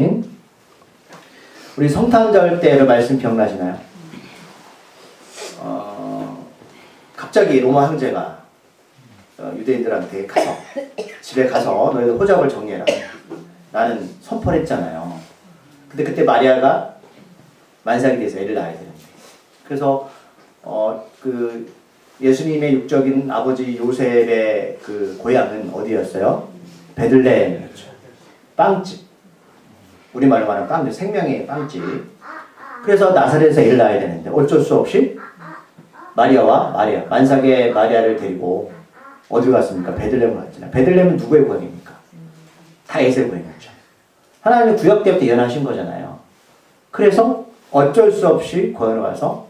사건인 우리 성탄절 때의 말씀 기억나시나요? 갑자기 로마 황제가 유대인들한테 가서 집에 가서 너희들 호적을 정리해라 라는 선포를 했잖아요. 근데 그때 마리아가 만삭이 돼서 애를 낳아야 되는데, 그래서 그 예수님의 육적인 아버지 요셉의 그 고향은 어디였어요? 베들레헴이었죠. 빵집. 우리말로 말하면 빵집, 생명의 빵집. 그래서 나사렛에서 애를 낳아야 되는데 어쩔 수 없이 마리아, 만삭의 마리아를 데리고 어디로 갔습니까? 베들레헴으로 갔잖아요. 베들레헴은 누구의 고향입니까? 다윗의 고향이었죠. 하나님이 구약 때부터 예언하신 거잖아요. 그래서 어쩔 수 없이 고향으로 가서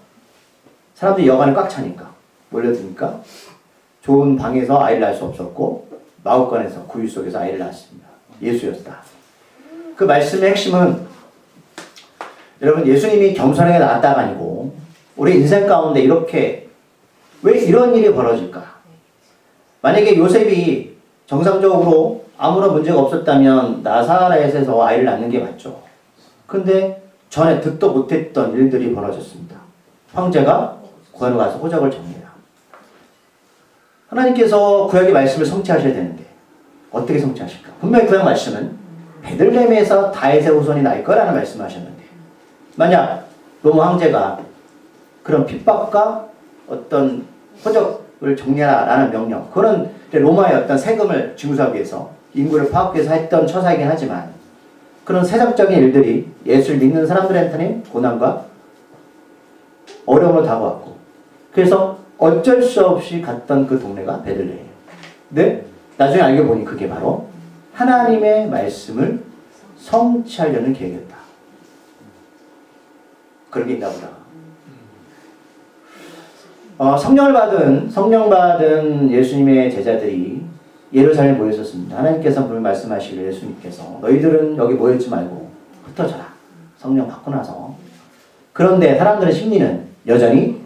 사람들이 여관에 꽉 차니까 몰려드니까 좋은 방에서 아이를 낳을 수 없었고 마구간에서 구유 속에서 아이를 낳았습니다. 예수였다. 그 말씀의 핵심은 여러분, 예수님이 겸손하게 낳았다가 아니고 우리 인생 가운데 이렇게 왜 이런 일이 벌어질까? 만약에 요셉이 정상적으로 아무런 문제가 없었다면 나사렛에서 아이를 낳는 게 맞죠. 근데 전에 듣도 못했던 일들이 벌어졌습니다. 황제가 고향으로 가서 호적을 정리해라. 하나님께서 구약의 말씀을 성취하셔야 되는데 어떻게 성취하실까? 분명히 구약 말씀은 베들레헴에서 다윗의 후손이 날 거라는 말씀을 하셨는데, 만약 로마 황제가 그런 핍박과 어떤 호적을 정리하라는 명령, 그거는 로마의 어떤 세금을 징수하기 위해서 인구를 파악하기 위해서 했던 처사이긴 하지만, 그런 세상적인 일들이 예수를 믿는 사람들한테는 고난과 어려움을 다가왔고, 그래서 어쩔 수 없이 갔던 그 동네가 베들레헴. 근데 나중에 알게 보니 그게 바로 하나님의 말씀을 성취하려는 계획이었다. 그런 게 있나 보다. 성령 받은 예수님의 제자들이 예루살렘에 모여 있었습니다. 하나님께서 분명히 말씀하시길 예수님께서 너희들은 여기 모여있지 말고 흩어져라. 성령 받고 나서. 그런데 사람들의 심리는 여전히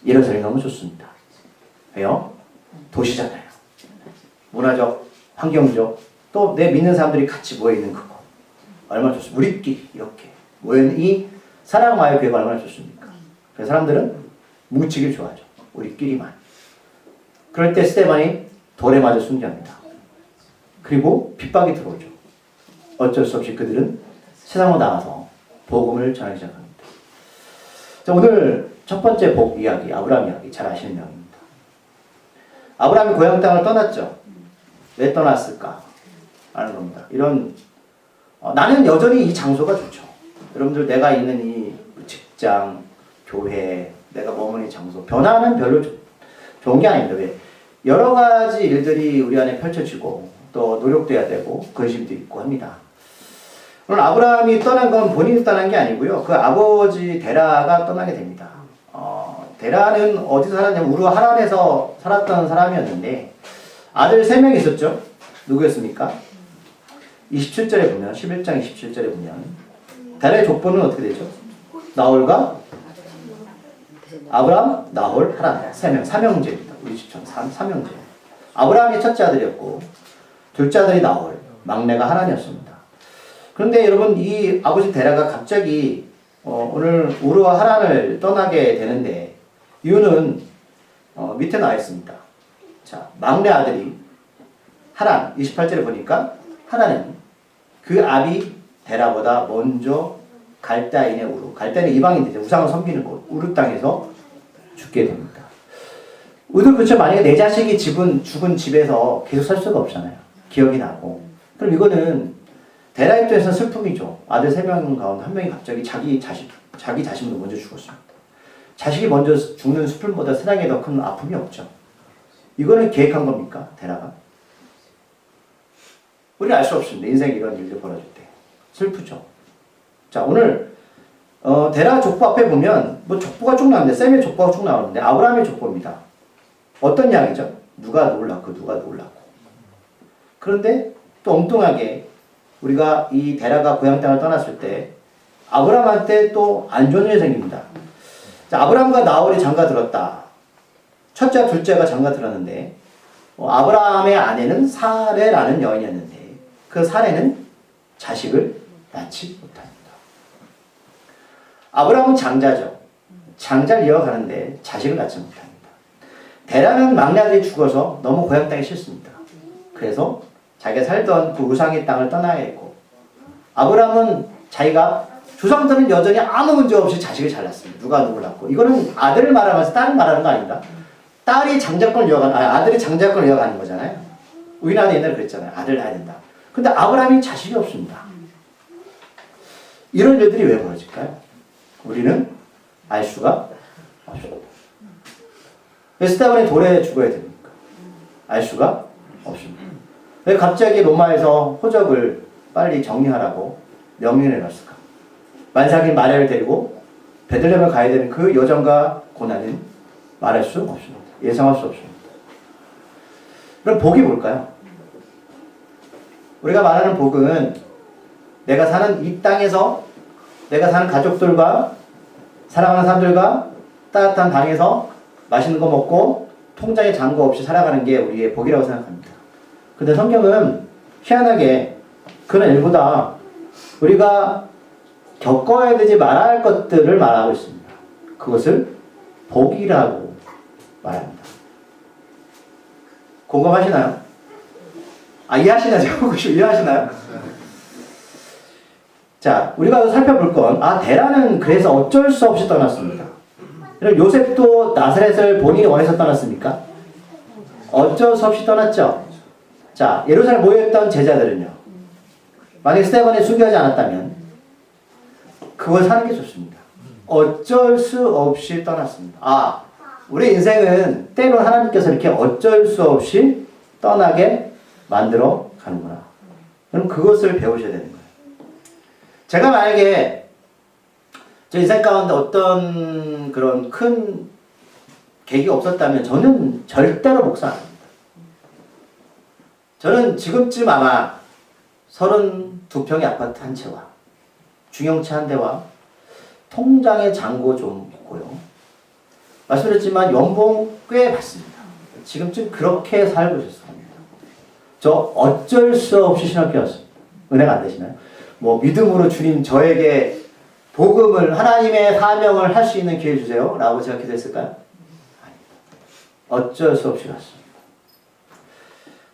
예루살렘이 너무 좋습니다. 왜요? 도시잖아요. 문화적, 환경적, 또 내 믿는 사람들이 같이 모여있는 그거. 얼마나 좋습니까? 우리끼리 이렇게 모여있는 이 사랑과의 교회가 얼마나 좋습니까? 그래서 사람들은 뭉치길 좋아하죠. 우리끼리만. 그럴 때 스데반이 돌에 맞아 순교합니다. 그리고 핍박이 들어오죠. 어쩔 수 없이 그들은 세상으로 나가서 복음을 전하기 시작합니다. 자, 오늘 첫 번째 복 이야기, 아브라함 이야기 잘 아시는 내용입니다. 아브라함이 고향 땅을 떠났죠. 왜 떠났을까? 라는 겁니다. 나는 여전히 이 장소가 좋죠. 여러분들, 내가 있는 이 직장, 교회, 내가 머무는 장소, 변화는 별로 좋은 게 아닙니다. 왜? 여러 가지 일들이 우리 안에 펼쳐지고 또 노력도 해야 되고 근심도 있고 합니다. 오늘 아브라함이 떠난 건 본인이 떠난 게 아니고요. 그 아버지 데라가 떠나게 됩니다. 데라는 어디서 살았냐면 우르 하란에서 살았던 사람이었는데 아들 3명이 있었죠. 누구였습니까? 27절에 보면, 11장 27절에 보면 데라의 족보는 어떻게 되죠? 나홀과 아브라함, 나홀, 하란 3명, 삼형제입니다. 우리 집처럼 삼형제. 아브라함이 첫째 아들이었고 둘째 아들이 나홀, 막내가 하란이었습니다. 그런데 여러분, 이 아버지 데라가 갑자기 오늘 우르와 하란을 떠나게 되는데 이유는 밑에 나와 있습니다. 자, 막내 아들이 하란, 28절에 보니까 하란은 그 아비 데라보다 먼저 갈대아인의 우르, 갈대아인은 이방인들, 우상을 섬기는 곳, 우르 땅에서 죽게 됩니다. 우리도 그렇죠. 만약에 내 자식이 죽은 집에서 계속 살 수가 없잖아요. 기억이 나고. 그럼 이거는 데라 입장에서는 슬픔이죠. 아들 3명 가운데 한 명이 갑자기 자기 자신도 먼저 죽었습니다. 자식이 먼저 죽는 슬픔보다 세상에 더 큰 아픔이 없죠. 이거는 계획한 겁니까? 데라가? 우리는 알 수 없습니다. 인생에 이런 일들 벌어질 때. 슬프죠. 자, 오늘 데라 족보 앞에 보면 뭐 족보가 쭉 나오는데, 셈의 족보가 쭉 나오는데 아브라함의 족보입니다. 어떤 이야기죠? 누가 누굴 낳고 누가 누굴 낳고. 그런데 또 엉뚱하게 우리가 이 데라가 고향 땅을 떠났을 때 아브라함한테 또 안 좋은 일이 생깁니다. 자, 아브라함과 나홀이 장가 들었다. 첫째와 둘째가 장가 들었는데 아브라함의 아내는 사레라는 여인이었는데 그 사레는 자식을 낳지 못합니다. 아브라함은 장자죠. 장자를 이어가는데 자식을 낳지 못합니다. 데라는 막내 아들이 죽어서 너무 고향 땅이 싫습니다. 그래서 자기가 살던 그 우상의 땅을 떠나야 했고, 아브라함은 자기가 조상들은 여전히 아무 문제 없이 자식을 잘 낳습니다. 누가 누굴 낳고. 이거는 아들을 말하면서 딸을 말하는 거 아닙니다. 딸이 장자권을 이어가는, 아들이 장자권을 이어가는 거잖아요. 우리나라 옛날에 그랬잖아요. 아들 낳아야 된다. 근데 아브라함이 자식이 없습니다. 이런 일들이 왜 벌어질까요? 우리는 알 수가 없습니다. 왜 스테반이 돌에 죽어야 됩니까? 알 수가 없습니다. 왜 갑자기 로마에서 호적을 빨리 정리하라고 명령을 내놨을까? 만삭인 마리아를 데리고 베들레헴을 가야 되는 그 여정과 고난은 말할 수 없습니다. 예상할 수 없습니다. 그럼 복이 뭘까요? 우리가 말하는 복은 내가 사는 이 땅에서 내가 사는 가족들과 사랑하는 사람들과 따뜻한 방에서 맛있는 거 먹고 통장에 잔고 없이 살아가는 게 우리의 복이라고 생각합니다. 근데 성경은 희한하게 그런 일보다 우리가 겪어야 되지 말아야 할 것들을 말하고 있습니다. 그것을 복이라고 말합니다. 공감하시나요? 이해하시나요? 이해하시나요? 자, 우리가 살펴볼 건, 데라는 그래서 어쩔 수 없이 떠났습니다. 요셉도 나사렛을 본인이 원해서 떠났습니까? 어쩔 수 없이 떠났죠. 자, 예루살렘 모여있던 제자들은요. 만약에 스테반이 순교하지 않았다면 그걸 사는 게 좋습니다. 어쩔 수 없이 떠났습니다. 우리 인생은 때로 하나님께서 이렇게 어쩔 수 없이 떠나게 만들어 가는구나. 그럼 그것을 배우셔야 되는 거예요. 제가 만약에 제 인생 가운데 어떤 그런 큰 계기가 없었다면 저는 절대로 목사 안 합니다. 저는 지금쯤 아마 32평의 아파트 한 채와 중형차 한 대와 통장에 잔고 좀 있고요. 말씀드렸지만 연봉 꽤 받습니다. 지금쯤 그렇게 살고 있었습니다. 저 어쩔 수 없이 신학교 왔습니다. 은혜가 안 되시나요? 믿음으로 주님 저에게 복음을, 하나님의 사명을 할 수 있는 기회 주세요 라고 제가 기도했을까요? 아닙니다. 어쩔 수 없이 갔습니다.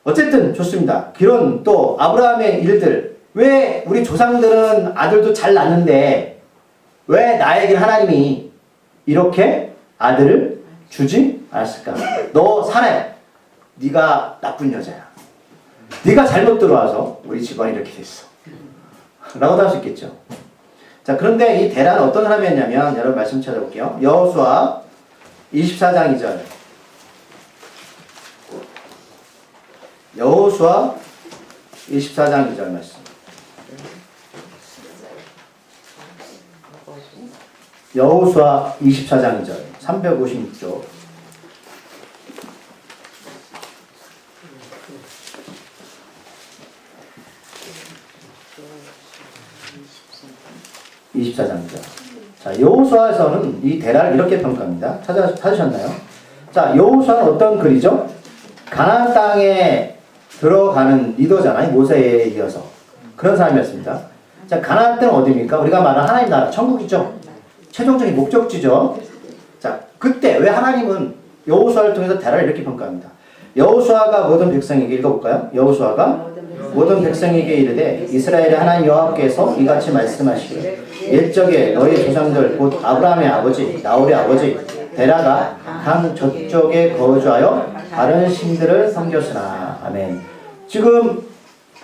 어쨌든 좋습니다. 그런 또 아브라함의 일들, 왜 우리 조상들은 아들도 잘 낳는데 왜 나에게는 하나님이 이렇게 아들을 주지 않았을까? 너 사내, 네가 나쁜 여자야. 네가 잘못 들어와서 우리 집안이 이렇게 됐어 라고도 할 수 있겠죠. 자, 그런데 이 데라는 어떤 사람이었냐면, 여러분 말씀 찾아볼게요. 여호수아 24장 2절. 여호수아 24장 2절 말씀. 여호수아 24장 2절. 356조. 자, 여호수아에서는 이 데라를 이렇게 평가합니다. 찾으셨나요? 자, 여호수아는 어떤 글이죠? 가나안 땅에 들어가는 리더잖아요. 모세에 이어서. 그런 사람이었습니다. 자, 가나안 땅은 어디입니까? 우리가 말하는 하나님 나라, 천국이죠. 최종적인 목적지죠. 자, 그때 왜 하나님은 여호수아를 통해서 데라를 이렇게 평가합니다. 여호수아가 모든 백성에게, 읽어볼까요? 여호수아가 모든 백성에게 이르되 이스라엘의 하나님 여호와께서 이같이 말씀하시기를 옛적에 너희 조상들 곧 아브라함의 아버지 나홀의 아버지 데라가 강 저쪽에 거주하여 다른 신들을 섬겼으나. 아멘. 지금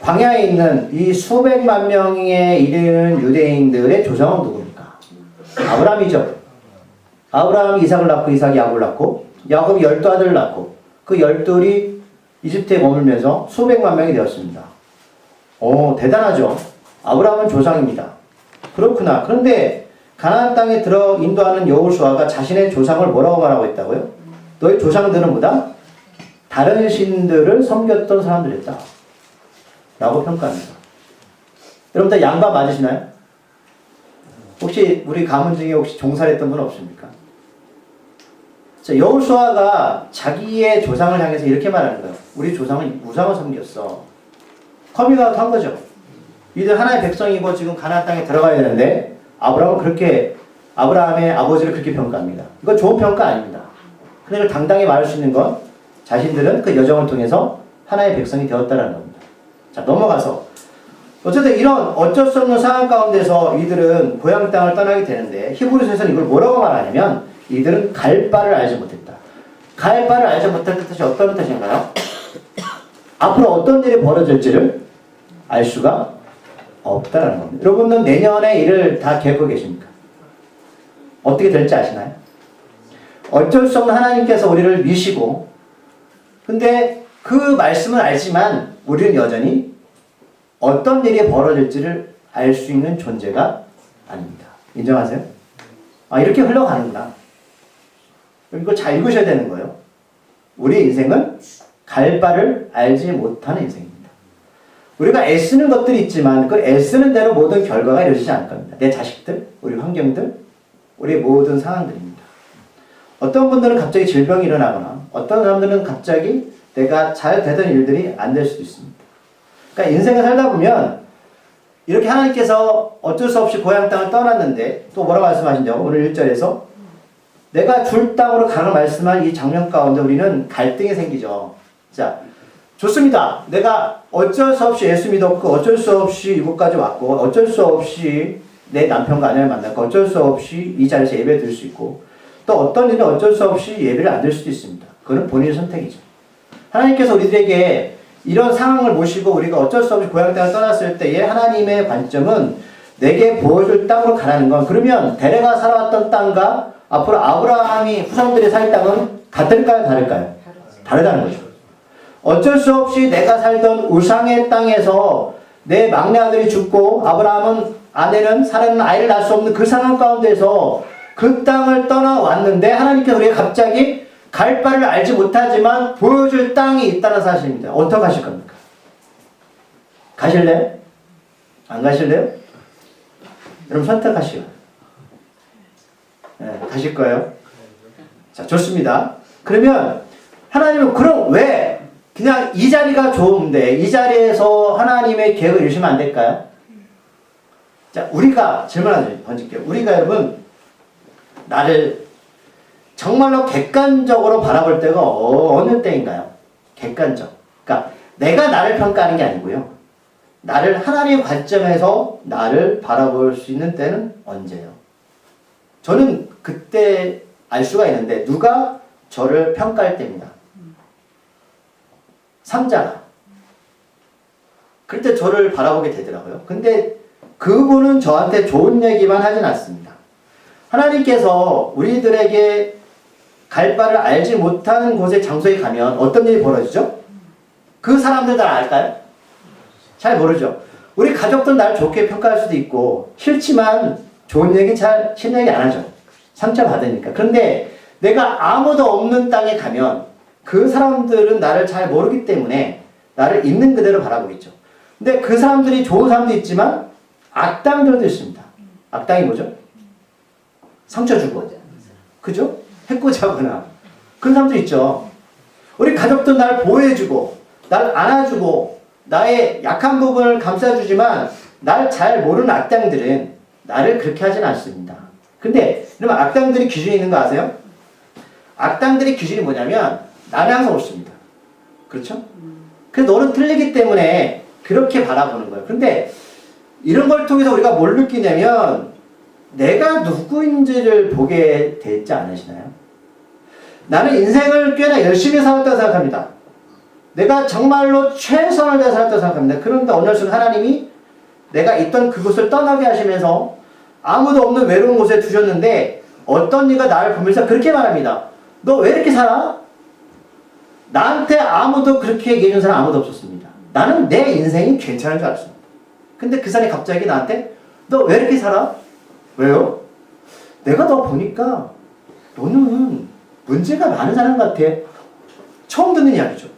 광야에 있는 이 수백만 명에 이르는 유대인들의 조상은 누굽니까? 아브라함이죠. 아브라함이 이삭을 낳고 이삭이 야곱을 낳고 야곱이 12아들을 낳고 그 12이 이집트에 머물면서 수백만 명이 되었습니다. 대단하죠. 아브라함은 조상입니다. 그렇구나. 그런데 가나안 땅에 들어 인도하는 여호수아가 자신의 조상을 뭐라고 말하고 있다고요? 너희 조상들은 뭐다? 다른 신들을 섬겼던 사람들이었다 라고 평가합니다. 여러분들 양바 맞으시나요? 혹시 우리 가문 중에 혹시 종살했던 분 없습니까? 자, 여호수아가 자기의 조상을 향해서 이렇게 말하는 거예요. 우리 조상은 우상을 섬겼어. 커밍아웃 한 거죠. 이들 하나의 백성이고 지금 가나안 땅에 들어가야 되는데 아브라함의 아버지를 그렇게 평가합니다. 이거 좋은 평가 아닙니다. 근데 당당히 말할 수 있는 건 자신들은 그 여정을 통해서 하나의 백성이 되었다는 겁니다. 자, 넘어가서 어쨌든 이런 어쩔 수 없는 상황 가운데서 이들은 고향 땅을 떠나게 되는데 히브리서에서는 이걸 뭐라고 말하냐면 이들은 갈 바를 알지 못했다. 갈 바를 알지 못했다는 뜻이 어떤 뜻인가요? 앞으로 어떤 일이 벌어질지를 알 수가 없다는 겁니다. 여러분은 내년에 일을 다 계획하고 계십니까? 어떻게 될지 아시나요? 어쩔 수 없는 하나님께서 우리를 미시고 근데 그 말씀을 알지만 우리는 여전히 어떤 일이 벌어질지를 알 수 있는 존재가 아닙니다. 인정하세요? 아, 이렇게 흘러가는구나. 이거 잘 읽으셔야 되는 거예요. 우리의 인생은 갈 바를 알지 못하는 인생입니다. 우리가 애쓰는 것들이 있지만 그 애쓰는 대로 모든 결과가 이루어지지 않을 겁니다. 내 자식들, 우리 환경들, 우리 모든 상황들입니다. 어떤 분들은 갑자기 질병이 일어나거나 어떤 사람들은 갑자기 내가 잘 되던 일들이 안 될 수도 있습니다. 그러니까 인생을 살다 보면 이렇게 하나님께서 어쩔 수 없이 고향 땅을 떠났는데 또 뭐라고 말씀하신다고? 오늘 1절에서 내가 줄 땅으로 가는 말씀한 이 장면 가운데 우리는 갈등이 생기죠. 자, 좋습니다. 내가 어쩔 수 없이 예수 믿었고 어쩔 수 없이 이곳까지 왔고 어쩔 수 없이 내 남편과 아내를 만났고 어쩔 수 없이 이 자리에서 예배 드릴 수 있고 또 어떤 일은 어쩔 수 없이 예배를 안 드릴 수도 있습니다. 그건 본인의 선택이죠. 하나님께서 우리들에게 이런 상황을 모시고 우리가 어쩔 수 없이 고향 땅을 떠났을 때의 하나님의 관점은 내게 보여줄 땅으로 가라는 건 그러면 대래가 살아왔던 땅과 앞으로 아브라함이 후손들이 살 땅은 같을까요? 다를까요? 다르다는 거죠. 어쩔 수 없이 내가 살던 우상의 땅에서 내 막내 아들이 죽고 아내는 사라는 아이를 낳을 수 없는 그 상황 가운데서 그 땅을 떠나왔는데 하나님께서 우리가 갑자기 갈 바를 알지 못하지만 보여줄 땅이 있다는 사실입니다. 어떻게 하실 겁니까? 가실래요? 안 가실래요? 여러분 선택하시오. 네, 가실 거예요? 자, 좋습니다. 그러면 하나님은 그럼 왜 그냥 이 자리가 좋은데 이 자리에서 하나님의 계획을 이루시면 안 될까요? 자, 우리가 질문 하나 던질게요. 우리가 여러분 나를 정말로 객관적으로 바라볼 때가 어느 때인가요? 객관적. 그러니까 내가 나를 평가하는 게 아니고요. 나를 하나님의 관점에서 나를 바라볼 수 있는 때는 언제예요? 저는 그때 알 수가 있는데 누가 저를 평가할 때입니다. 삼자가. 그럴 때 저를 바라보게 되더라고요. 근데 그분은 저한테 좋은 얘기만 하진 않습니다. 하나님께서 우리들에게 갈 바를 알지 못하는 곳에 장소에 가면 어떤 일이 벌어지죠? 그 사람들 다 알까요? 잘 모르죠. 우리 가족들 날 좋게 평가할 수도 있고 싫지만 좋은 얘기 잘 싫은 얘기 안 하죠. 상처받으니까. 그런데 내가 아무도 없는 땅에 가면 그 사람들은 나를 잘 모르기 때문에 나를 있는 그대로 바라보겠죠. 근데 그 사람들이 좋은 사람도 있지만 악당들도 있습니다. 악당이 뭐죠? 상처 주고. 그죠? 해코지 하거나. 그런 사람들 있죠. 우리 가족도 날 보호해주고, 날 안아주고, 나의 약한 부분을 감싸주지만, 날 잘 모르는 악당들은 나를 그렇게 하진 않습니다. 근데, 그러면 악당들이 기준이 있는 거 아세요? 악당들의 기준이 뭐냐면, 나는 항상 옳습니다. 그렇죠? 그래서 너는 틀리기 때문에 그렇게 바라보는 거예요. 근데, 이런 걸 통해서 우리가 뭘 느끼냐면, 내가 누구인지를 보게 되지 않으시나요? 나는 인생을 꽤나 열심히 살았다고 생각합니다. 내가 정말로 최선을 다해 살았다고 생각합니다. 그런데 어느 순간 하나님이 내가 있던 그곳을 떠나게 하시면서 아무도 없는 외로운 곳에 두셨는데 어떤 이가 나를 보면서 그렇게 말합니다. 너 왜 이렇게 살아? 나한테 아무도 그렇게 얘기해 준 사람 아무도 없었습니다. 나는 내 인생이 괜찮은 줄 알았습니다. 근데 그 사람이 갑자기 나한테 너 왜 이렇게 살아? 왜요? 내가 너 보니까 너는 문제가 많은 사람 같아. 처음 듣는 이야기죠.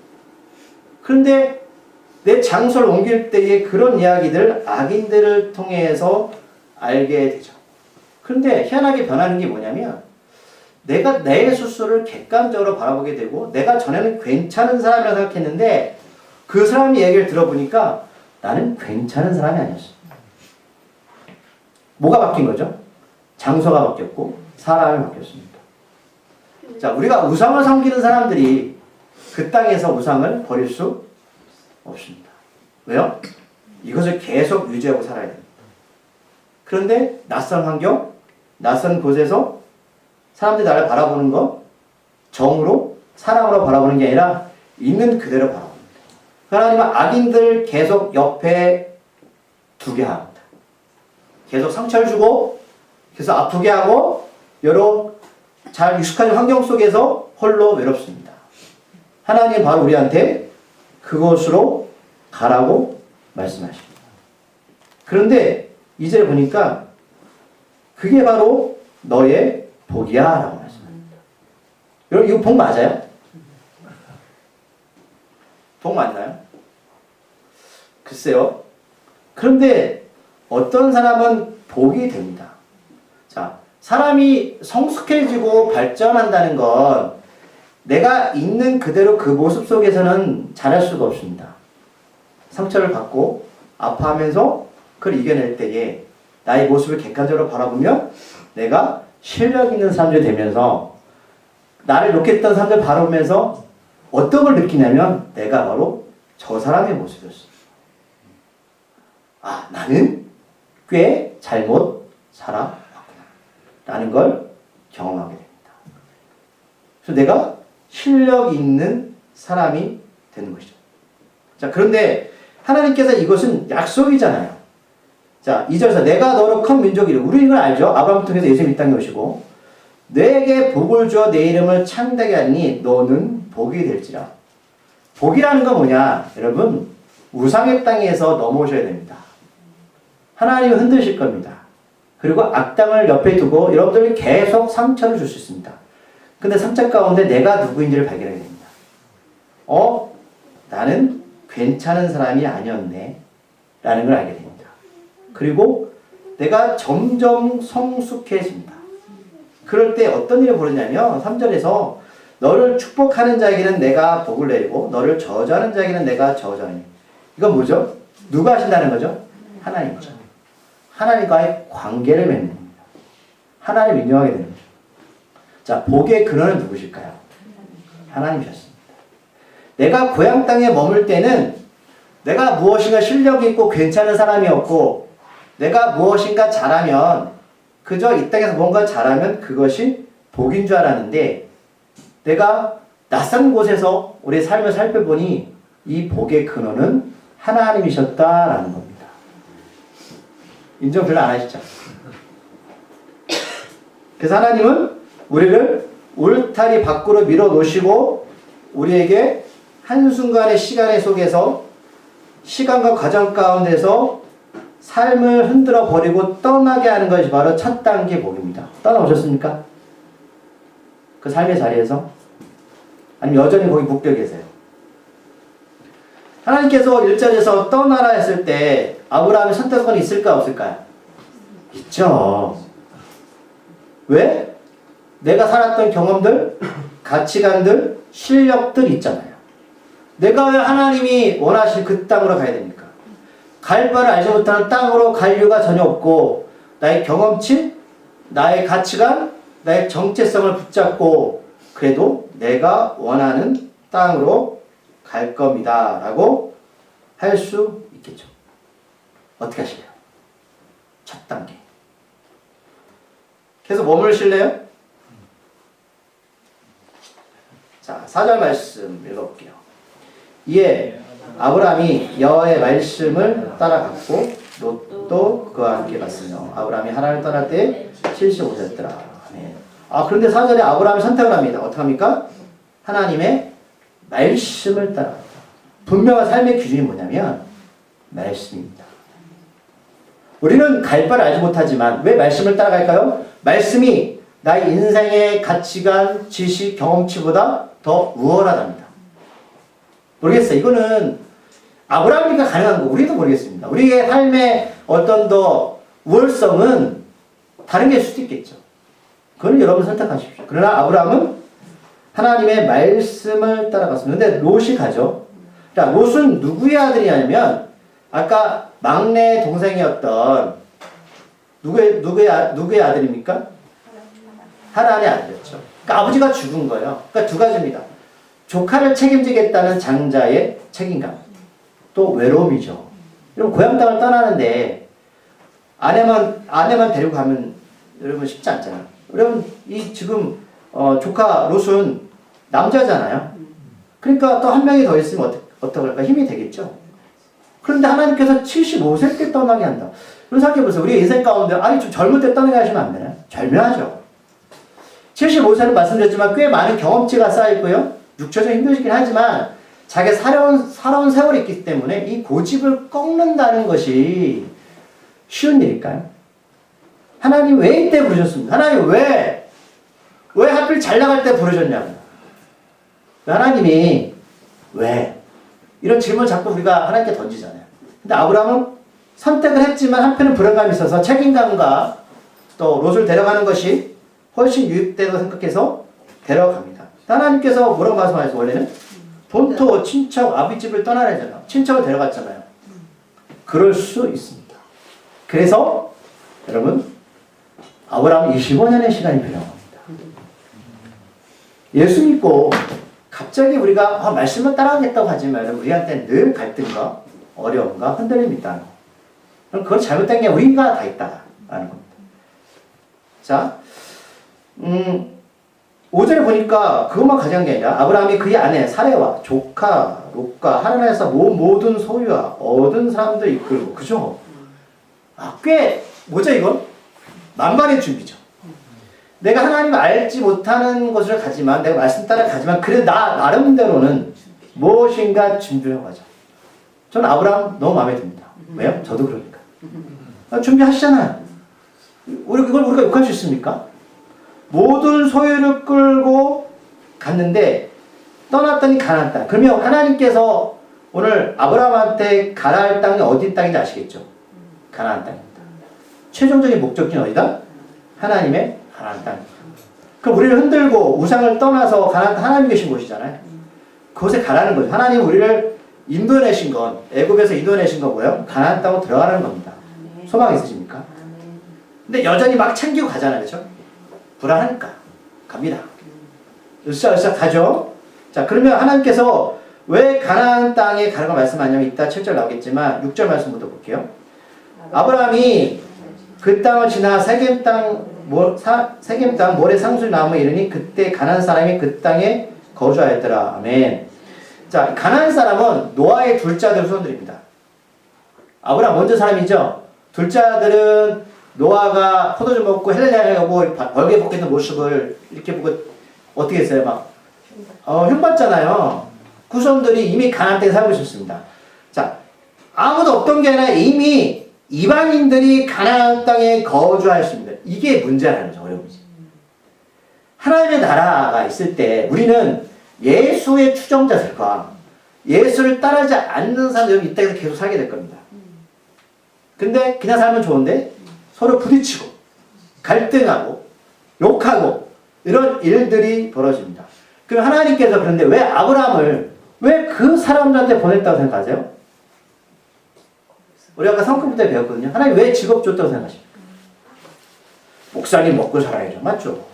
그런데 내 장소를 옮길 때의 그런 이야기들, 악인들을 통해서 알게 되죠. 그런데 희한하게 변하는 게 뭐냐면 내가 내 스스로를 객관적으로 바라보게 되고 내가 전에는 괜찮은 사람이라고 생각했는데 그 사람의 얘기를 들어보니까 나는 괜찮은 사람이 아니었어. 뭐가 바뀐 거죠? 장소가 바뀌었고 사람이 바뀌었습니다. 자, 우리가 우상을 섬기는 사람들이 그 땅에서 우상을 버릴 수 없습니다. 왜요? 이것을 계속 유지하고 살아야 됩니다. 그런데 낯선 환경, 낯선 곳에서 사람들이 나를 바라보는 건 정으로, 사랑으로 바라보는 게 아니라 있는 그대로 바라봅니다. 하나님은 악인들 계속 옆에 두게 합니다. 계속 상처를 주고 계속 아프게 하고 여러 잘 익숙한 환경 속에서 홀로 외롭습니다. 하나님 바로 우리한테 그곳으로 가라고 말씀하십니다. 그런데 이제 보니까 그게 바로 너의 복이야 라고 말씀합니다. 여러분 이거 복 맞아요? 복 맞나요? 글쎄요. 그런데 어떤 사람은 복이 됩니다. 자, 사람이 성숙해지고 발전한다는 건 내가 있는 그대로 그 모습 속에서는 잘할 수가 없습니다. 상처를 받고 아파하면서 그걸 이겨낼 때에 나의 모습을 객관적으로 바라보면 내가 실력 있는 사람들이 되면서 나를 욕했던 사람들 바라보면서 어떤 걸 느끼냐면 내가 바로 저 사람의 모습이었어. 아, 나는 꽤 잘못 살아왔구나 라는 걸 경험하게 됩니다. 그래서 내가 실력 있는 사람이 되는 것이죠. 자, 그런데 하나님께서 이것은 약속이잖아요. 자, 2절에서 내가 너로 큰 민족이라. 우리 이걸 알죠? 아브라함을 통해서 예수님이 이 땅에 오시고 너에게 복을 주어 내 이름을 창대하게 하니 너는 복이 될지라. 복이라는 건 뭐냐? 여러분, 우상의 땅에서 넘어오셔야 됩니다. 하나님은 흔드실 겁니다. 그리고 악당을 옆에 두고 여러분들이 계속 상처를 줄 수 있습니다. 근데 상처 가운데 내가 누구인지를 발견하게 됩니다. 나는 괜찮은 사람이 아니었네 라는 걸 알게 됩니다. 그리고 내가 점점 성숙해집니다. 그럴 때 어떤 일이 벌어지냐면 3절에서 너를 축복하는 자에게는 내가 복을 내리고 너를 저주하는 자에게는 내가 저주하니. 이건 뭐죠? 누가 하신다는 거죠? 하나님이죠. 하나님과의 관계를 맺는 겁니다. 하나님을 인정하게 되는 거죠. 자, 복의 근원은 누구실까요? 하나님이셨습니다. 내가 고향 땅에 머물 때는 내가 무엇인가 실력이 있고 괜찮은 사람이었고 내가 무엇인가 잘하면 그저 이 땅에서 뭔가 잘하면 그것이 복인 줄 알았는데 내가 낯선 곳에서 우리의 삶을 살펴보니 이 복의 근원은 하나님이셨다라는 겁니다. 인정 별로 안 하시죠? 그래서 하나님은 우리를 울타리 밖으로 밀어놓으시고 우리에게 한순간의 시간의 속에서 시간과 과정 가운데서 삶을 흔들어 버리고 떠나게 하는 것이 바로 첫 단계 복입니다. 떠나오셨습니까? 그 삶의 자리에서? 아니면 여전히 거기 묶여 계세요? 하나님께서 1절에서 떠나라 했을 때 아브라함의 선택권이 있을까 없을까요? 있죠. 왜? 내가 살았던 경험들, 가치관들, 실력들 있잖아요. 내가 왜 하나님이 원하신 그 땅으로 가야 됩니까? 갈 바를 알지 못하는 땅으로 갈 이유가 전혀 없고 나의 경험치, 나의 가치관, 나의 정체성을 붙잡고 그래도 내가 원하는 땅으로 갈 겁니다 라고 할 수 있겠죠. 어떻게 하실래요? 첫 단계. 계속 머무르실래요? 자, 4절 말씀 읽어볼게요. 이에 아브라함이 여호와의 말씀을 따라갔고 롯도 그와 함께 갔으며 아브라함이 하나님을 떠날 때 75세였더라. 네. 그런데 4절에 아브라함이 선택을 합니다. 어떡합니까? 하나님의 말씀을 따라간다. 분명한 삶의 기준이 뭐냐면 말씀입니다. 우리는 갈 바를 알지 못하지만 왜 말씀을 따라갈까요? 말씀이 나의 인생의 가치관, 지식, 경험치보다 더 우월하답니다. 모르겠어요. 이거는 아브라함이니까 가능한 거 우리도 모르겠습니다. 우리의 삶의 어떤 더 우월성은 다른 게 수도 있겠죠. 그건 여러분 선택하십시오. 그러나 아브라함은 하나님의 말씀을 따라갔습니다. 근데 롯이 가죠. 자, 롯은 누구의 아들이냐면 아까 막내 동생이었던 누구의 아들입니까? 하란의 아들이었죠. 그러니까 아버지가 죽은 거예요. 그러니까 두 가지입니다. 조카를 책임지겠다는 장자의 책임감. 또 외로움이죠. 여러분 고향 땅을 떠나는데 아내만 데리고 가면 여러분 쉽지 않잖아요. 여러분 이 지금 조카 롯은 남자잖아요. 그러니까 또 한 명이 더 있으면 어떡할까? 힘이 되겠죠. 그런데 하나님께서 75세 때 떠나게 한다. 그럼 생각해보세요. 우리 인생 가운데 아니 좀 젊을 때 떠나게 하시면 안 되나요? 절묘하죠. 75세는 말씀드렸지만 꽤 많은 경험치가 쌓여있고요. 육체적으로 힘드시긴 하지만 자기가 살아온 세월이 있기 때문에 이 고집을 꺾는다는 것이 쉬운 일일까요? 하나님 왜 이때 부르셨습니까? 하나님 왜 하필 잘 나갈 때 부르셨냐고요. 하나님이 왜? 이런 질문을 자꾸 우리가 하나님께 던지잖아요. 근데 아브라함은 선택을 했지만 한편은 불안감이 있어서 책임감과 또 롯을 데려가는 것이 훨씬 유익되다고 생각해서 데려갑니다. 하나님께서 뭐라고 말씀하셨어요? 원래는 본토, 친척, 아비집을 떠나라잖아요. 친척을 데려갔잖아요. 그럴 수 있습니다. 그래서 여러분 아브라함은 25년의 시간이 필요합니다. 예수 믿고 갑자기 우리가 말씀을 따라하겠다고 하지만 우리한테는 늘 갈등과 어려움과 흔들림이 있다는 거. 그럼 그건 잘못된 게 우리가 다 있다라는 겁니다. 자, 5절에 보니까 그것만 가져간 게 아니라 아브라함이 그의 아내 사레와 조카 롯과 하나님에서 모든 소유와 얻은 사람들 이끌고 그죠? 꽤 뭐죠 이건? 만반의 준비죠. 내가 하나님을 알지 못하는 것을 가지만 내가 말씀 따라 가지만 그래도 나름대로는 무엇인가 준비를 하죠. 저는 아브라함 너무 마음에 듭니다. 왜요? 저도 그러니까. 준비하시잖아요. 이걸 우리가 욕할 수 있습니까? 모든 소유를 끌고 갔는데 떠났더니 가나안 땅. 그러면 하나님께서 오늘 아브라함한테 가라 할 땅이 어디 땅인지 아시겠죠? 가나안 땅입니다. 최종적인 목적지는 어디다? 하나님의 가나안 땅. 그럼 우리를 흔들고 우상을 떠나서 가나안 땅 하나님 계신 곳이잖아요. 그곳에 가라는 거죠. 하나님 우리를 인도내신 건 애굽에서 인도내신 건 뭐예요? 가나안 땅으로 들어가는 겁니다. 소망 있으십니까? 근데 여전히 막 챙기고 가잖아요. 그렇죠? 불안하니까 갑니다. 으쌰으쌰 가죠. 자, 그러면 하나님께서 왜 가나안 땅에 가라고 말씀하냐면 이따 7절 나오겠지만 6절 말씀부터 볼게요. 아브라함이 그 땅을 지나 세겜 땅 모래 상수리 나무에 이르니 그때 가나안 사람이 그 땅에 거주하였더라. 아멘. 자, 가나안 사람은 노아의 둘째 아들 후손들입니다. 아브라함 먼저 사람이죠. 둘째 아들은 노아가 포도주 먹고 헬레나에 가고 벌게 벗고 있는 모습을 이렇게 보고 어떻게 했어요? 흉봤잖아요. 후손들이 이미 가나안 땅에 살고 있었습니다. 자, 아무도 없던 게 아니라 이미 이방인들이 가나안 땅에 거주하였습니다. 이게 문제라는 거죠. 어려움이지. 하나님의 나라가 있을 때 우리는 예수의 추종자들과 예수를 따르지 않는 사람들이 이 땅에서 계속 살게 될 겁니다. 근데 그냥 살면 좋은데 서로 부딪히고 갈등하고 욕하고 이런 일들이 벌어집니다. 그럼 하나님께서 그런데 왜 아브라함을 왜 그 사람들한테 보냈다고 생각하세요? 우리 아까 성경부 때 배웠거든요. 하나님 왜 직업 줬다고 생각하십니까? 목사님 먹고 살아야죠. 맞죠?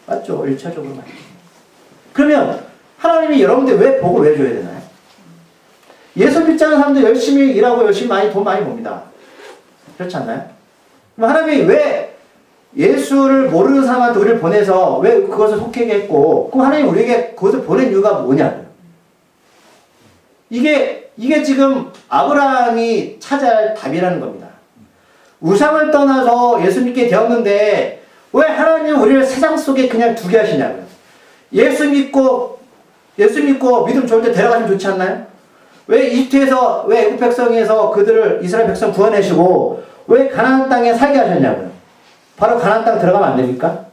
맞죠? 1차적으로 맞죠. 그러면 하나님이 여러분들 왜 복을 왜 줘야 되나요? 예수 믿지 않는 사람들 열심히 일하고 열심히 돈 많이 봅니다. 그렇지 않나요? 그럼 하나님이 왜 예수를 모르는 사람한테 우리를 보내서 왜 그것을 속하게 했고, 그럼 하나님이 우리에게 그것을 보낸 이유가 뭐냐고요. 이게 지금 아브라함이 찾아야 할 답이라는 겁니다. 우상을 떠나서 예수 믿게 되었는데 왜 하나님이 우리를 세상 속에 그냥 두게 하시냐고요. 예수 믿고 믿음 좋을 때 데려가시면 좋지 않나요? 왜 이집트에서 왜 애굽 백성에서 그들을 이스라엘 백성 구원하시고 왜 가나안 땅에 살게 하셨냐고요. 바로 가나안 땅 들어가면 안 됩니까?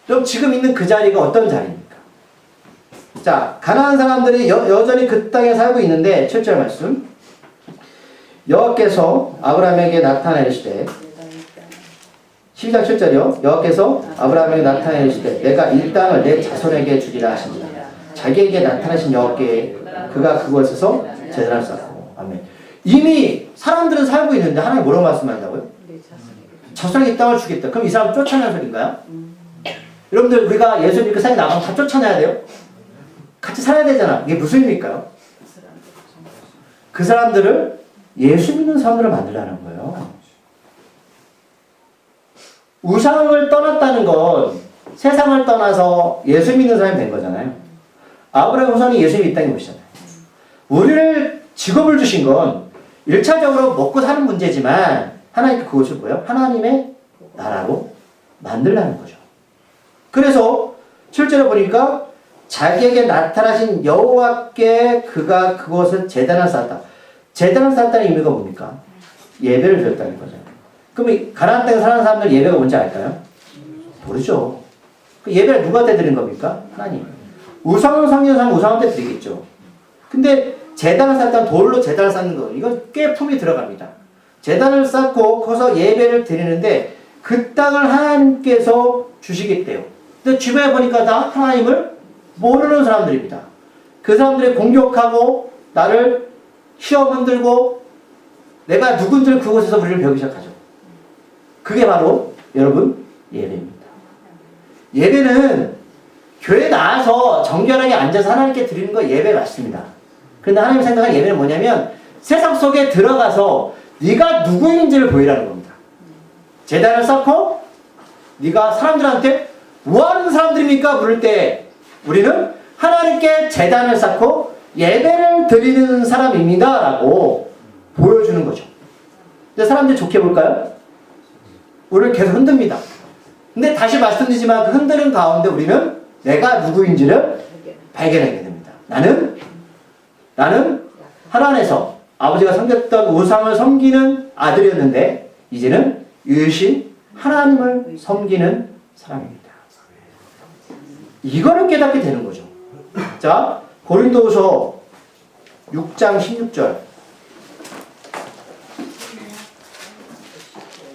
그럼 지금 있는 그 자리가 어떤 자리입니까? 자, 가나안 사람들이 여전히 그 땅에 살고 있는데 7절 말씀. 여호와께서 아브라함에게 나타나 이르시되 12장 7절이요. 여호와께서 아브라함에게 나타나 이르시되 내가 이 땅을 내 자손에게 주리라 하시니라. 자기에게 나타나신 여호와께 그가 그곳에서 제단을 쌓고. 아멘. 이미 사람들은 살고 있는데 하나님 뭐라고 말씀한다고요? 자손에게 이 땅을 주겠다. 그럼 이 사람 쫓아내는 소리인가요? 여러분들 우리가 예수 믿고 세상에 나가면 다 쫓아내야 돼요? 같이 살아야 되잖아. 이게 무슨 의미일까요? 그 사람들을 예수 믿는 사람들을 만들라는 거예요. 우상을 떠났다는 건 세상을 떠나서 예수 믿는 사람이 된 거잖아요. 아브라함 후손이 예수 믿는 땅에 오시잖아요. 우리를 직업을 주신 건 1차적으로 먹고 사는 문제지만 하나님께 그것을 뭐예요? 하나님의 나라로 만들라는 거죠. 그래서 실제로 보니까 자기에게 나타나신 여호와께 그가 그것을 제단을 쌓았다. 제단을 쌓았다는 의미가 뭡니까? 예배를 드렸다는 거죠. 그럼 이 가나안 땅에 사는 사람들 예배가 뭔지 알까요? 모르죠. 그 예배를 누구한테 드린 겁니까? 하나님. 우상을 섬기는 사람은 우상한테 드리겠죠. 근데 제단을 쌓았다는 돌로 제단을 쌓는 거 이건 꽤 품이 들어갑니다. 제단을 쌓고 거기서 예배를 드리는데 그 땅을 하나님께서 주시겠대요. 근데 주변에 보니까 다 하나님을 모르는 사람들입니다. 그 사람들이 공격하고 나를 시험 흔들고 내가 누군지를 그곳에서 우리를 배우기 시작하죠. 그게 바로 여러분 예배입니다. 예배는 교회에 나와서 정결하게 앉아서 하나님께 드리는 거 예배 맞습니다. 그런데 하나님 생각한 예배는 뭐냐면 세상 속에 들어가서 네가 누구인지를 보이라는 겁니다. 제단을 쌓고 네가 사람들한테 뭐하는 사람들입니까? 물을 때 우리는 하나님께 제단을 쌓고 예배를 드리는 사람입니다 라고 보여주는 거죠. 근데 사람들이 좋게 볼까요? 우리를 계속 흔듭니다. 근데 다시 말씀드리지만 그 흔드는 가운데 우리는 내가 누구인지를 발견하게 됩니다. 나는 하나님에서 아버지가 섬겼던 우상을 섬기는 아들이었는데 이제는 유일신 하나님을 섬기는 사람입니다. 이거를 깨닫게 되는 거죠. 자, 고린도후서 6장 16절.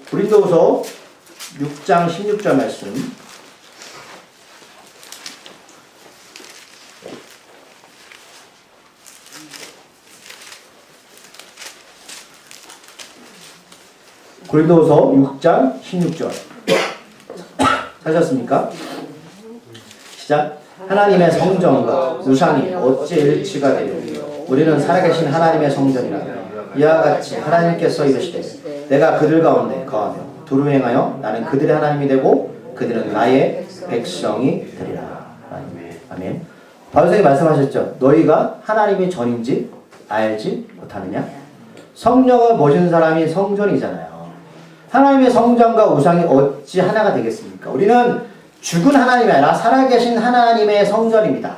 고린도후서 6장 16절 말씀. 고린도후서 6장 16절. 찾았습니까? 시작. 하나님의 성전과 우상이 어찌 일치가 되리요? 우리는 살아계신 하나님의 성전이라. 이와 같이 하나님께서 이르시되 내가 그들 가운데 거하며 두루 행하여 나는 그들의 하나님이 되고 그들은 나의 백성이 되리라. 아멘. 바울이 말씀하셨죠. 너희가 하나님이 전인지 알지 못하느냐? 성령을 모신 사람이 성전이잖아요. 하나님의 성전과 우상이 어찌 하나가 되겠습니까? 우리는 죽은 하나님이 아니라 살아계신 하나님의 성전입니다.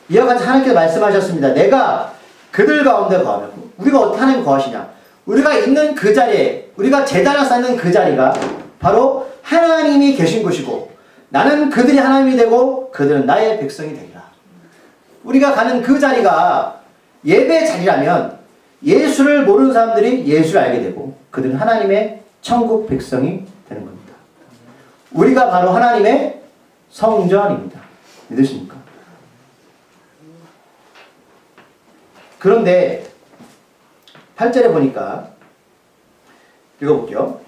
이와 같이 하나님께서 말씀하셨습니다. 내가 그들 가운데 거하며 우리가 어떻게 하나님 거하시냐? 우리가 있는 그 자리에 우리가 제단을 쌓는 그 자리가 바로 하나님이 계신 곳이고 나는 그들이 하나님이 되고 그들은 나의 백성이 되리라. 우리가 가는 그 자리가 예배의 자리라면 예수를 모르는 사람들이 예수를 알게 되고 그들은 하나님의 천국 백성이 되는 겁니다. 우리가 바로 하나님의 성전입니다. 믿으십니까? 그런데 8절에 보니까 읽어볼게요.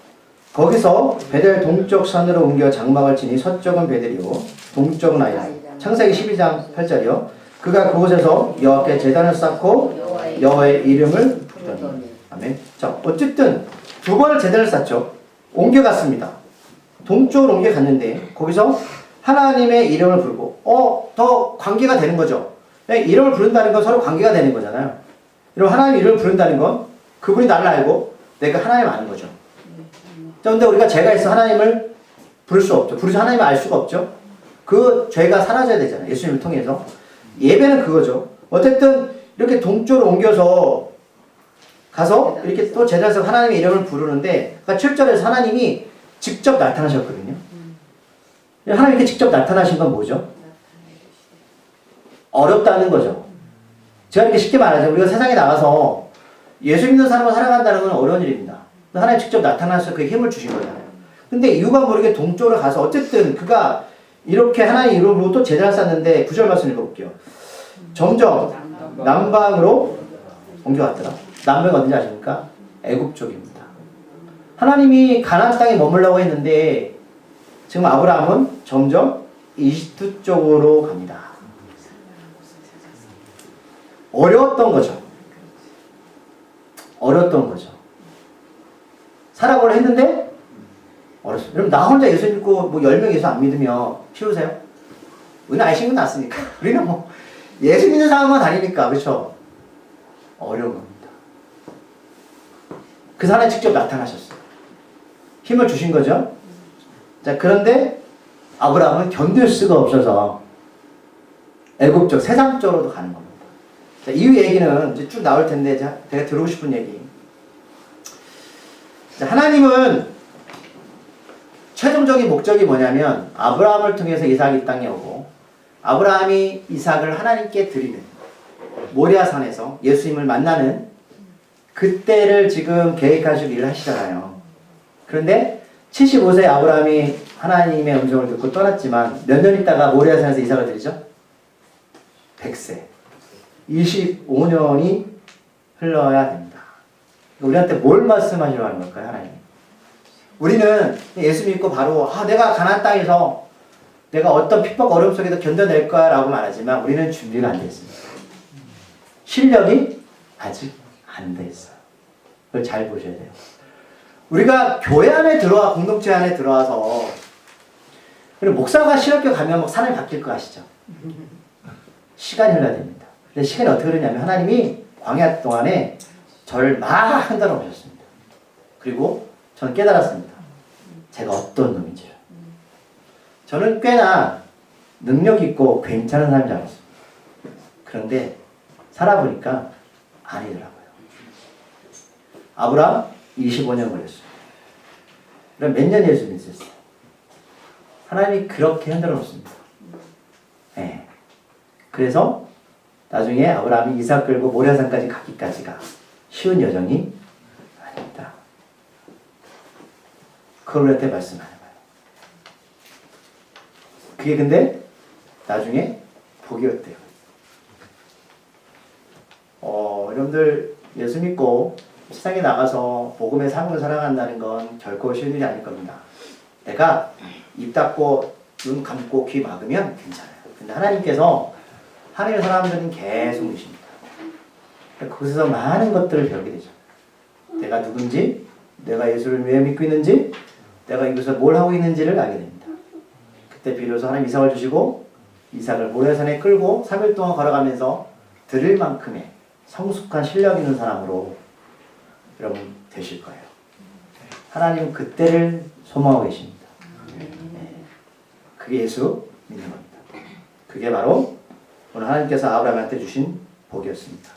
거기서 베델 동쪽 산으로 옮겨 장막을 치니 서쪽은 베델이요 동쪽은 아이라. 창세기 12장 8절이요. 그가 그곳에서 여호와께 제단을 쌓고 여호와의 이름을 부르더니. 아멘. 자, 어쨌든 두 번을 제단을 쌓죠. 옮겨갔습니다. 동쪽으로 옮겨갔는데 거기서 하나님의 이름을 부르고 더 관계가 되는 거죠. 이름을 부른다는 건 서로 관계가 되는 거잖아요. 여러분 하나님의 이름을 부른다는 건 그분이 나를 알고 내가 하나님을 아는 거죠. 그런데 우리가 죄가 있어 하나님을 부를 수 없죠. 부르지 하나님을 알 수가 없죠. 그 죄가 사라져야 되잖아요. 예수님을 통해서. 예배는 그거죠. 어쨌든 이렇게 동쪽으로 옮겨서 가서 이렇게 또 제자에서 하나님의 이름을 부르는데 7절에서 하나님이 직접 나타나셨거든요. 하나님께 직접 나타나신 건 뭐죠? 어렵다는 거죠. 제가 이렇게 쉽게 말하죠. 우리가 세상에 나가서 예수 믿는 사람을 살아간다는 건 어려운 일입니다. 하나님 직접 나타나서 그 힘을 주신 거잖아요. 근데 이유가 모르게 동쪽으로 가서 어쨌든 그가 이렇게 하나님 이름으로 또 제단을 쌓는데 9절 말씀 읽어볼게요. 점점 남방으로 옮겨갔더라. 남부가 어딘지 아십니까? 애굽 쪽입니다. 하나님이 가나안 땅에 머물라고 했는데 지금 아브라함은 점점 이집트 쪽으로 갑니다. 어려웠던 거죠. 어려웠던 거죠. 살아보려 했는데 어렵습니다. 여러분 나 혼자 예수 믿고 뭐 10명 예수 안 믿으면 쉬우세요? 우리는 아예 신분 났으니까. 우리는 뭐 예수 믿는 사람만 다니니까. 그렇죠? 어려운 겁니다. 그 사람이 직접 나타나셨어요. 힘을 주신 거죠. 자, 그런데 아브라함은 견딜 수가 없어서 애굽 쪽, 세상 쪽으로도 가는 겁니다. 자, 이후 얘기는 이제 쭉 나올 텐데 제가 들어오고 싶은 얘기. 자, 하나님은 최종적인 목적이 뭐냐면 아브라함을 통해서 이삭이 이 땅에 오고 아브라함이 이삭을 하나님께 드리는 모리아산에서 예수님을 만나는 그때를 지금 계획하시고 일을 하시잖아요. 그런데 75세 아브라함이 하나님의 음성을 듣고 떠났지만 몇 년 있다가 모리아산에서 이삭을 드리죠? 100세. 25년이 흘러야 됩니다. 우리한테 뭘 말씀하시려고 하는 걸까요, 하나님? 우리는 예수 믿고 바로 내가 가나안 땅에서 내가 어떤 핍박 어려움 속에도 견뎌낼 거야 라고 말하지만 우리는 준비가 안 돼 있습니다. 실력이 아직 안 돼 있어요. 그걸 잘 보셔야 돼요. 우리가 교회 안에 들어와 공동체 안에 들어와서 그리고 목사가 신학교 가면 막 사람이 바뀔 거 아시죠? 시간이 흘러야 됩니다. 근데 시간이 어떻게 흐르냐면 하나님이 광야 동안에 저를 막 흔들어 오셨습니다. 그리고 저는 깨달았습니다. 제가 어떤 놈인지를. 저는 꽤나 능력 있고 괜찮은 사람인 줄 알았습니다. 그런데 살아보니까 아니더라고요. 아브라함 25년 걸렸어요. 그럼 몇 년 예수 믿으셨어요? 하나님이 그렇게 흔들어 놓습니다. 네. 그래서 나중에 아브라함이 이삭 끌고 모리아산까지 가기까지가 쉬운 여정이 아닙니다. 그걸 우리한테 말씀하는 거예요. 그게 근데 나중에 복이었대요. 여러분들 예수 믿고 세상에 나가서 복음의 삶을 살아간다는 건 결코 쉬운 일이 아닐 겁니다. 내가 입 닫고 눈 감고 귀 막으면 괜찮아요. 근데 하나님께서 하늘의 사람들은 계속 계십니다. 거기서 많은 것들을 배우게 되죠. 내가 누군지, 내가 예수를 왜 믿고 있는지, 내가 이곳에서 뭘 하고 있는지를 알게 됩니다. 그때 비로소 하나님 이삭을 주시고 이삭을 모리아산에 끌고 3일 동안 걸어가면서 들을 만큼의 성숙한 실력 있는 사람으로 여러분 되실 거예요. 하나님은 그때를 소망하고 계십니다. 네. 그게 예수 믿는 겁니다. 그게 바로 오늘 하나님께서 아브라함한테 주신 복이었습니다.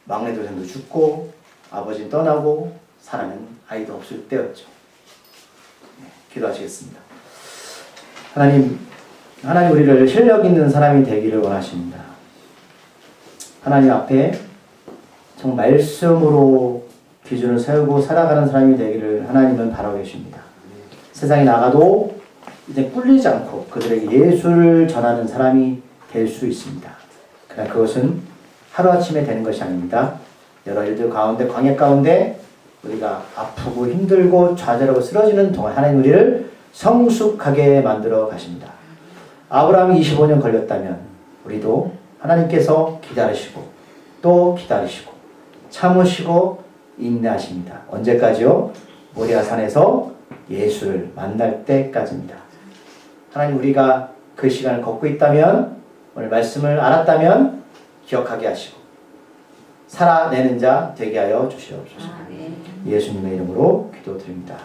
막내 동생도 죽고 아버지는 떠나고 사랑은 아이도 없을 때였죠. 네, 기도하시겠습니다. 하나님 우리를 실력 있는 사람이 되기를 원하십니다. 하나님 앞에 정말 말씀으로 기준을 세우고 살아가는 사람이 되기를 하나님은 바라고 계십니다. 세상에 나가도 이제 꿀리지 않고 그들에게 예수를 전하는 사람이 될 수 있습니다. 그러나 그것은 하루아침에 되는 것이 아닙니다. 여러 일들 가운데 광야 가운데 우리가 아프고 힘들고 좌절하고 쓰러지는 동안 하나님 우리를 성숙하게 만들어 가십니다. 아브라함이 25년 걸렸다면 우리도 하나님께서 기다리시고 또 기다리시고 참으시고 인내하십니다. 언제까지요? 모리아산에서 예수를 만날 때까지입니다. 하나님 우리가 그 시간을 걷고 있다면 오늘 말씀을 알았다면 기억하게 하시고 살아내는 자 되게 하여 주시옵소서. 예수님의 이름으로 기도드립니다.